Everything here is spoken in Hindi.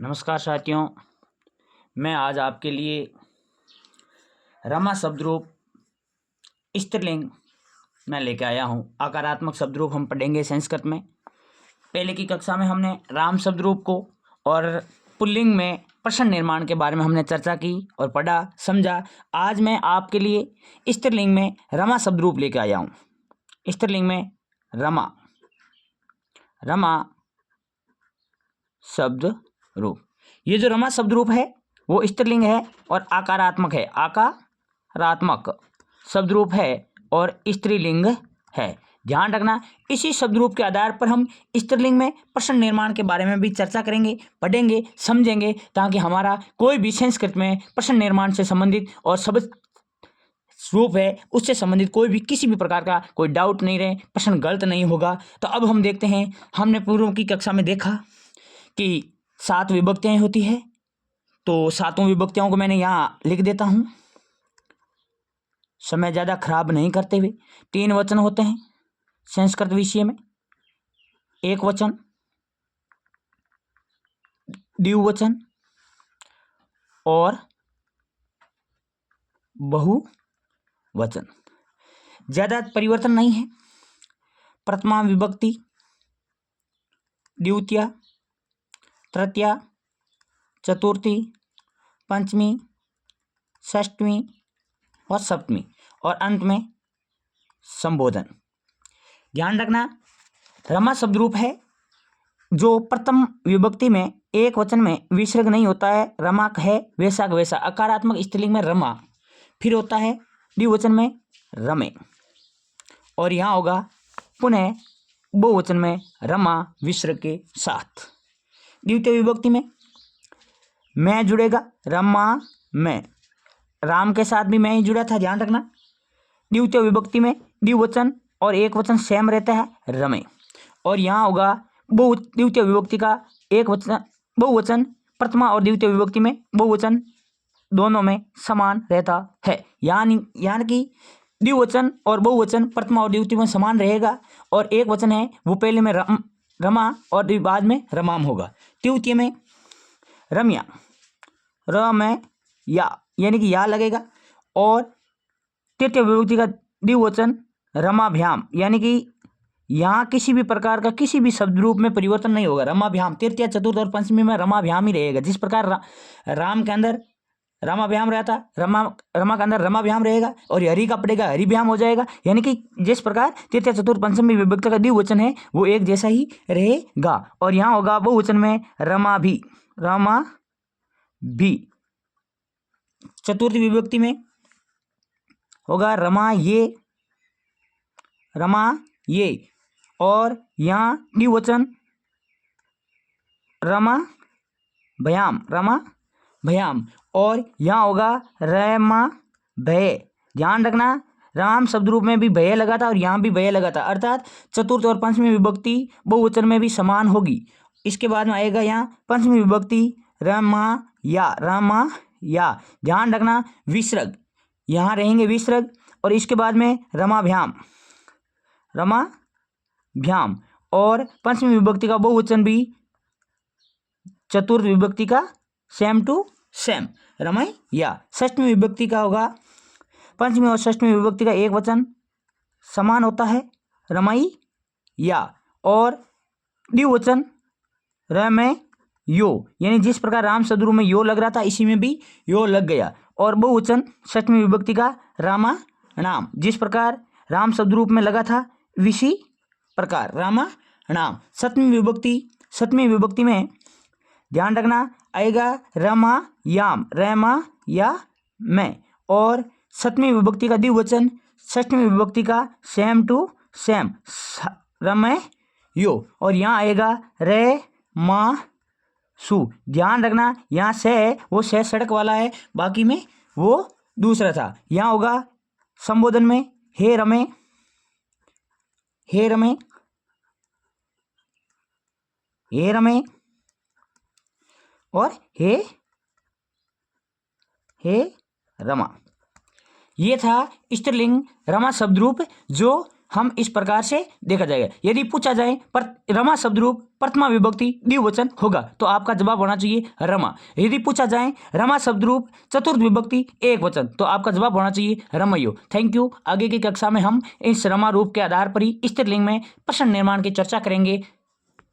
नमस्कार साथियों, मैं आज आपके लिए रमा शब्द रूप स्त्रीलिंग में लेके आया हूँ। आकारात्मक शब्द रूप हम पढ़ेंगे संस्कृत में। पहले की कक्षा में हमने राम शब्द रूप को और पुल्लिंग में प्रश्न निर्माण के बारे में हमने चर्चा की और पढ़ा समझा। आज मैं आपके लिए स्त्रीलिंग में रमा शब्द रूप लेके आया हूँ। स्त्रीलिंग में रमा शब्द रूप, ये जो रमा शब्द रूप है वो स्त्रीलिंग है और आकारात्मक है। आकारात्मक शब्द रूप है और स्त्रीलिंग है। ध्यान रखना, इसी शब्द रूप के आधार पर हम स्त्रीलिंग में प्रश्न निर्माण के बारे में भी चर्चा करेंगे, पढ़ेंगे, समझेंगे, ताकि हमारा कोई भी संस्कृत में प्रश्न निर्माण से संबंधित और शब्द रूप है उससे संबंधित कोई भी किसी भी प्रकार का कोई डाउट नहीं रहे, प्रश्न गलत नहीं होगा। तो अब हम देखते हैं, हमने पूर्व की कक्षा में देखा कि 7 विभक्तियाँ होती है, तो 7 विभक्तियों को मैंने यहाँ लिख देता हूँ समय ज़्यादा खराब नहीं करते हुए। 3 वचन होते हैं संस्कृत विषय में, एक वचन, द्विवचन और बहुवचन। ज़्यादा परिवर्तन नहीं है। प्रथमा विभक्ति, द्वितीया, तृतीया, चतुर्थी, पंचमी, षष्ठवी और सप्तमी और अंत में संबोधन। ध्यान रखना, रमा शब्द रूप है जो प्रथम विभक्ति में एक वचन में विसर्ग नहीं होता है। रमा है वैसा का वैसा। आकारात्मक स्त्रीलिंग में रमा, फिर होता है द्विवचन में रमे, और यहाँ होगा पुनः बहुवचन में रमा विसर्ग के साथ। द्वितीय विभक्ति में मैं जुड़ेगा, रमा में, राम के साथ भी मैं ही जुड़ा था, ध्यान रखना। द्वितीय विभक्ति में द्विवचन और एक वचन सेम रहता है, रमे, और यहाँ होगा द्वितीय विभक्ति का एक वचन बहुवचन। प्रथमा और द्वितीय विभक्ति में बहुवचन दोनों में समान रहता है, यानी कि द्विवचन और बहुवचन प्रथमा और द्वितीय में समान रहेगा, और एक वचन है वो पहले में रमा और बाद में रमाम होगा। तृतीय में रम्या, र में या यानी कि या लगेगा, और तृतीय विभक्ति का द्विवचन रमाभ्याम, यानी कि यहाँ किसी भी प्रकार का किसी भी शब्द रूप में परिवर्तन नहीं होगा। रमाभ्याम तृतीय, चतुर्थ और पंचमी में रमाभ्याम ही रहेगा। जिस प्रकार राम के अंदर रमाभ्याम रहता, रमा के अंदर रमाभ्याम रहेगा, और हरि का पड़ेगा हरिभ्याम हो जाएगा। यानी कि जिस प्रकार तृतीय, चतुर्थ, पंचमी विभक्ति का द्विवचन है वो एक जैसा ही रहेगा। और यहाँ होगा बहुवचन में रमा भी। चतुर्थ विभक्ति में होगा रमा ये, और यहाँ द्विवचन रमा भयाम, और यहाँ होगा रमा भय। ध्यान रखना, राम शब्द रूप में भी भय लगा था और यहाँ भी भय लगा था, अर्थात चतुर्थ और पंचमी विभक्ति बहुवचन में भी समान होगी। इसके बाद में आएगा यहाँ पंचमी विभक्ति रमा या। ध्यान रखना, विसर्ग यहाँ रहेंगे विसर्ग, और इसके बाद में रमाभ्याम, और पंचमी विभक्ति का बहुवचन भी चतुर्थ विभक्ति का सेम टू सेम रमैया। षष्ठमी विभक्ति का होगा, पंचमी और षष्ठमी विभक्ति का एक वचन समान होता है, रमैया, और द्विवचन रमैयो, यानी जिस प्रकार राम शब्द रूप में यो लग रहा था इसी में भी यो लग गया। और बहुवचन षष्ठमी विभक्ति का रामाणाम, जिस प्रकार राम शब्द रूप में लगा था इसी प्रकार रामाणाम। सप्तमी विभक्ति में ध्यान रखना आएगा रमायाम में, और सप्तमी विभक्ति का द्विवचन षष्ठमी विभक्ति का सेम टू सेम रमैयो, और यहाँ आएगा रे मा सु। ध्यान रखना, यहाँ से है वो से सड़क वाला है, बाकी में वो दूसरा था। यहाँ होगा संबोधन में हे रमे और हे रमा। ये था स्त्रीलिंग रमा शब्द रूप जो हम इस प्रकार से देखा जाएगा। यदि पूछा जाए पर रमा शब्द रूप प्रथमा विभक्ति द्विवचन होगा तो आपका जवाब होना चाहिए रमा। यदि पूछा जाए रमा शब्द रूप चतुर्थ विभक्ति एक वचन तो आपका जवाब होना चाहिए रमयो। Thank you. आगे की कक्षा में हम इस रमा रूप के आधार पर ही स्त्रीलिंग में प्रश्न निर्माण की चर्चा करेंगे।